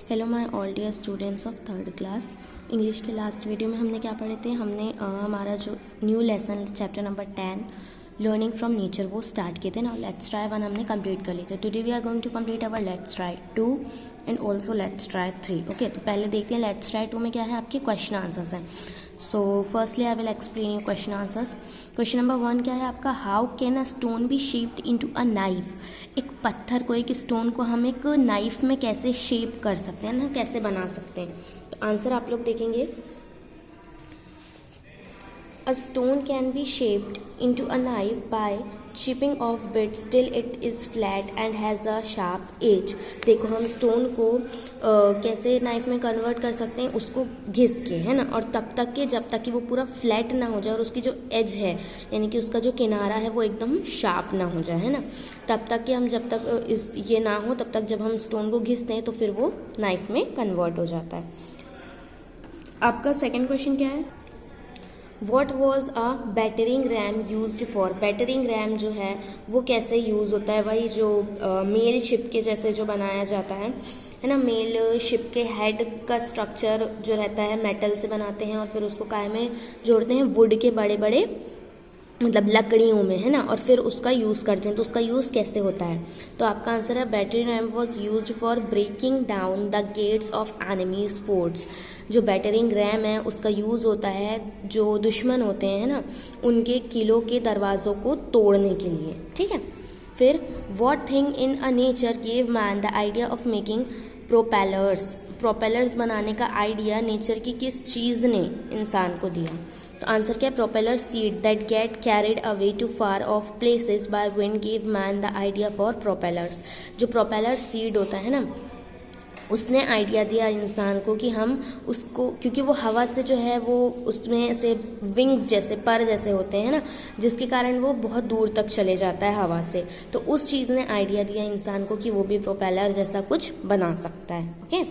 Hello my all dear students of third class. English के last video में हमने क्या पढ़े थे, हमने हमारा जो new lesson chapter number 10 learning from nature वो स्टार्ट किए थे ना। लेट्स ट्राई 1 हमने कंप्लीट कर लिए थे। Today we are going to complete our let's try 2 and also let's try 3। Okay, तो पहले देखते हैं लेट्स ट्राई 2 में क्या है, आपके क्वेश्चन आंसर्स हैं। So firstly I will explain you question answers. Question number 1 क्या है आपका, how can a stone be shaped into a knife. एक पत्थर को, एक स्टोन को हम एक नाइफ में कैसे शेप कर सकते हैं ना, कैसे बना सकते हैं। तो आंसर आप लोग देखेंगे, A stone can be shaped into a knife by chipping off bits till it is flat and has a sharp edge। देखो हम स्टोन को कैसे नाइफ में कन्वर्ट कर सकते हैं, उसको घिस के, है ना, और तब तक के जब तक कि वो पूरा फ्लैट ना हो जाए और उसकी जो एज है यानी कि उसका जो किनारा है वो एकदम शार्प ना हो जाए, है ना, तब तक कि हम जब तक ये ना हो तब तक जब हम स्टोन को घिसते हैं तो फिर वो नाइफ में कन्वर्ट हो जाता है। आपका सेकेंड क्वेश्चन क्या है, what was a battering RAM use for. Battering RAM जो है वो कैसे यूज़ होता है, वही जो मेल शिप के जैसे जो बनाया जाता है ना। मेल शिप के हेड का स्ट्रक्चर जो रहता है मेटल से बनाते हैं और फिर उसको काय में जोड़ते हैं, वुड के बड़े बड़े मतलब लकड़ियों में, है ना, और फिर उसका यूज़ करते हैं। तो उसका यूज़ कैसे होता है, तो आपका आंसर है battery ram was use for breaking down the gates of enemies forts. जो बैटरिंग रैम है उसका यूज़ होता है जो दुश्मन होते हैं ना, उनके किलों के दरवाज़ों को तोड़ने के लिए, ठीक है। फिर what thing in a nature gave man the idea of making propellers. Propellers बनाने का आइडिया नेचर की किस चीज़ ने इंसान को दिया। तो आंसर क्या है, propeller seed that get carried away to far off places by wind give man the idea for propellers. जो प्रोपेलर सीड होता है ना, उसने आइडिया दिया इंसान को कि हम उसको, क्योंकि वो हवा से जो है वो उसमें ऐसे विंग्स जैसे पर जैसे होते हैं ना, जिसके कारण वो बहुत दूर तक चले जाता है हवा से। तो उस चीज़ ने आइडिया दिया इंसान को कि वो भी प्रोपेलर जैसा कुछ बना सकता है। ओके,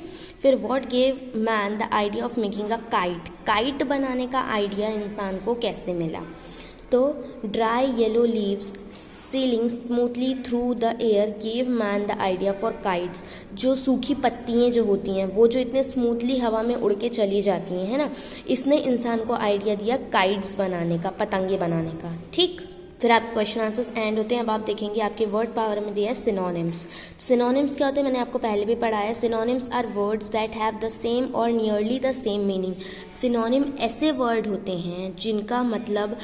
फिर what gave man the idea of making a kite. Kite बनाने का आइडिया इंसान को कैसे मिला, तो dry yellow leaves selling smoothly through the air gave man the idea for kites. जो सूखी पत्तियाँ जो होती हैं वो जो इतने स्मूथली हवा में उड़ के चली जाती हैं, है ना, इसने इंसान को आइडिया दिया काइट्स बनाने का, पतंगे बनाने का, ठीक। फिर आप क्वेश्चन आंसर्स एंड होते हैं। अब आप देखेंगे आपके वर्ड पावर में दिया है सिनोनिम्स। सिनोनिम्स क्या होते हैं, मैंने आपको पहले भी पढ़ाया है। Synonyms are words that have the same or nearly the same meaning. Synonym ऐसे वर्ड होते हैं जिनका मतलब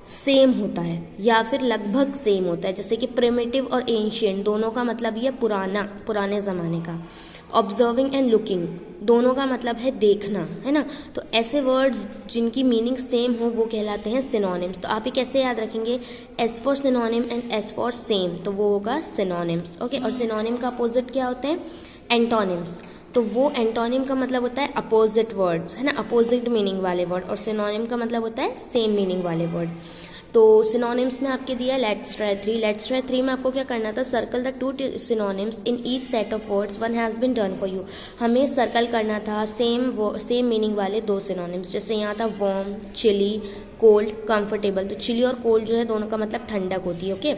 सेम होता है या फिर लगभग सेम होता है, जैसे कि प्रिमिटिव और एंशियंट दोनों का मतलब ये पुराना, पुराने ज़माने का। ऑब्जर्विंग एंड लुकिंग दोनों का मतलब है देखना, है ना। तो ऐसे वर्ड्स जिनकी मीनिंग सेम हो वो कहलाते हैं सिनोनिम्स। तो आप ये कैसे याद रखेंगे, S for synonym and S for same, तो वो होगा सिनोनिम्स। ओके, और सिनोनिम का अपोजिट क्या होते हैं, एंटोनिम्स। तो वो एंटोनिम का मतलब होता है अपोजिट वर्ड्स, है ना, अपोजिट मीनिंग वाले वर्ड, और सिनोनिम का मतलब होता है सेम मीनिंग वाले वर्ड। तो सिनोनिम्स में आपके दिया लेट्स ट्राई 3। लेट्स ट्राई 3 में आपको क्या करना था, circle the 2 synonyms in each set of words, 1 has been done for you. हमें सर्कल करना था सेम मीनिंग वाले 2 सिनोनिम्स। जैसे यहाँ था वार्म, चिली, कोल्ड, कंफर्टेबल। तो चिली और कोल्ड जो है दोनों का मतलब ठंडक होती है। Okay,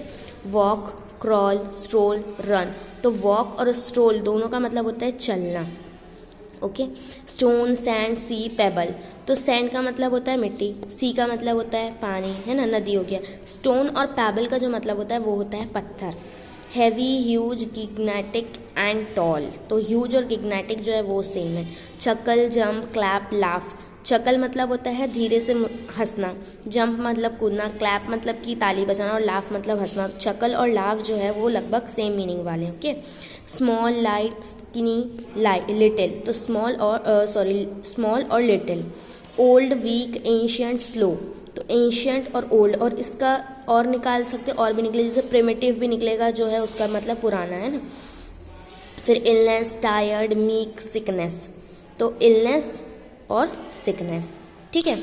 walk, crawl, stroll, run. तो वॉक और स्ट्रोल दोनों का मतलब होता है चलना। ओके, स्टोन, सैंड, सी, पेबल। तो सैंड का मतलब होता है मिट्टी, सी का मतलब होता है पानी, है ना, नदी हो गया। स्टोन और पेबल का जो मतलब होता है वो होता है पत्थर। Heavy, huge, gigantic and tall. तो ह्यूज और गिग्नेटिक जो है वो सेम है। Chuckle, jump, clap, laugh. Chuckle मतलब होता है धीरे से हंसना, जंप मतलब कूदना, क्लैप मतलब कि ताली बजाना, और लाफ मतलब हंसना। चकल और लाफ जो है वो लगभग सेम मीनिंग वाले हैं। Okay, small, light, skinny, little. तो स्मॉल और little. Old, weak, ancient, slow. तो एंशियंट और ओल्ड, और इसका और निकाल सकते, और भी निकले, जैसे प्रिमिटिव भी निकलेगा जो है उसका मतलब पुराना, है ना। फिर इलनेस, टायर्ड, मीक, सिकनेस। तो इलनेस और सिकनेस, ठीक है,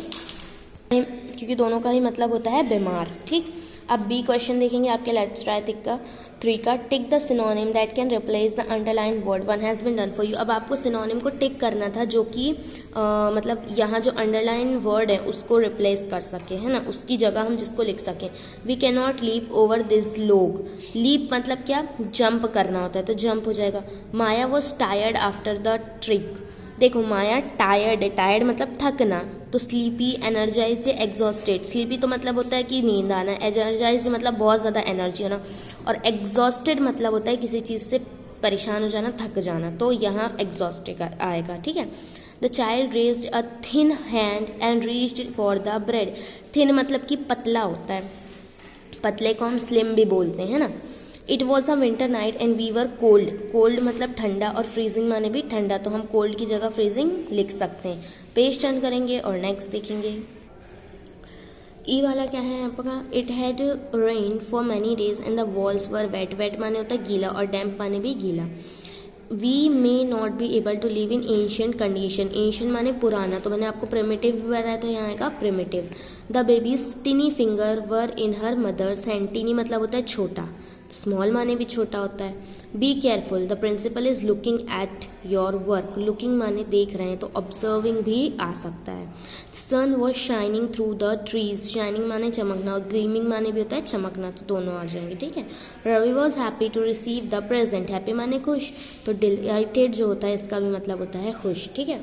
क्योंकि दोनों का ही मतलब होता है बीमार, ठीक। अब बी क्वेश्चन देखेंगे आपके लेट्स ट्राई टिक का 3 का tick the synonym that can replace the underline word one has been done for you. अब आपको सिनोनिम को टिक करना था जो कि मतलब यहाँ जो अंडरलाइन वर्ड है उसको रिप्लेस कर सके, है ना, उसकी जगह हम जिसको लिख सकें। We can not leap over this log. Leap मतलब क्या, जंप करना होता है, तो जंप हो जाएगा। Maya was tired after the trick. देखो माया टायर्ड है, टायर्ड मतलब थकना, तो स्लीपी, एनर्जाइज्ड, एग्जॉस्टेड। स्लीपी तो मतलब होता है कि नींद आना, एनर्जाइज्ड मतलब बहुत ज़्यादा एनर्जी होना, और एग्जॉस्टेड मतलब होता है किसी चीज़ से परेशान हो जाना, थक जाना, तो यहाँ एग्जॉस्टेड आएगा, ठीक है। The child raised a thin hand and reached for the bread. Thin मतलब कि पतला होता है, पतले को हम स्लिम भी बोलते हैं ना। It was a winter night and we were cold. Cold मतलब ठंडा, और फ्रीजिंग माने भी ठंडा, तो हम कोल्ड की जगह फ्रीजिंग लिख सकते हैं। पेज टर्न करेंगे और नेक्स्ट देखेंगे। ई वाला क्या है आपका, it had rain for many days and the walls were wet. Wet माने होता है गीला, और डैम्प माने भी गीला। We may not be able to live in ancient condition. Ancient माने पुराना, तो मैंने आपको प्रिमिटिव भी बताया, तो यहाँ आएगा primitive. The babies tiny finger were in her mother's hand. Tiny मतलब होता है छोटा, स्मॉल माने भी छोटा होता है। Be careful, the principal is looking at your work. Looking माने देख रहे हैं, तो ऑब्जर्विंग भी आ सकता है। Sun was shining through the trees. Shining माने चमकना, और ग्लीमिंग माने भी होता है चमकना, तो दोनों आ जाएंगे, ठीक है। Ravi was happy to receive the present. Happy माने खुश, तो डिलाइटेड जो होता है इसका भी मतलब होता है खुश, ठीक है।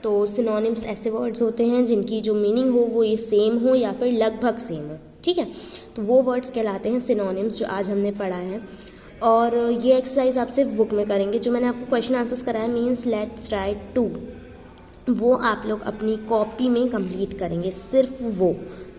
तो सिनोनिम्स ऐसे वर्ड्स होते हैं जिनकी जो मीनिंग हो वो ये सेम हो या फिर लगभग सेम हो, ठीक है। तो वो वर्ड्स कहलाते हैं सिनोनिम्स, जो आज हमने पढ़ा है। और ये एक्सरसाइज आप सिर्फ बुक में करेंगे। जो मैंने आपको क्वेश्चन आंसर्स कराया मीन्स लेट्स राइट 2, वो आप लोग अपनी कॉपी में कंप्लीट करेंगे, सिर्फ वो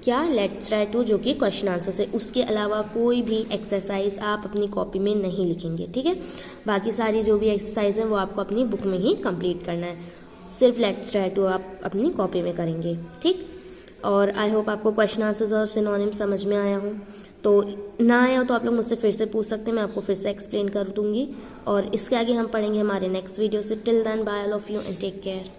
क्या, लेट्स राइट 2 जो कि क्वेश्चन आंसर्स है। उसके अलावा कोई भी एक्सरसाइज आप अपनी कॉपी में नहीं लिखेंगे, ठीक है। बाकी सारी जो भी एक्सरसाइज है वो आपको अपनी बुक में ही कंप्लीट करना है, सिर्फ लेट्स राइट 2 आप अपनी कॉपी में करेंगे, ठीक। और आई होप आपको क्वेश्चन आंसर्स और सिनोनिम समझ में आया हो। तो ना आया हो तो आप लोग मुझसे फिर से पूछ सकते हैं, मैं आपको फिर से एक्सप्लेन कर दूंगी। और इसके आगे हम पढ़ेंगे हमारे नेक्स्ट वीडियो से। Till then bye all of you and take care.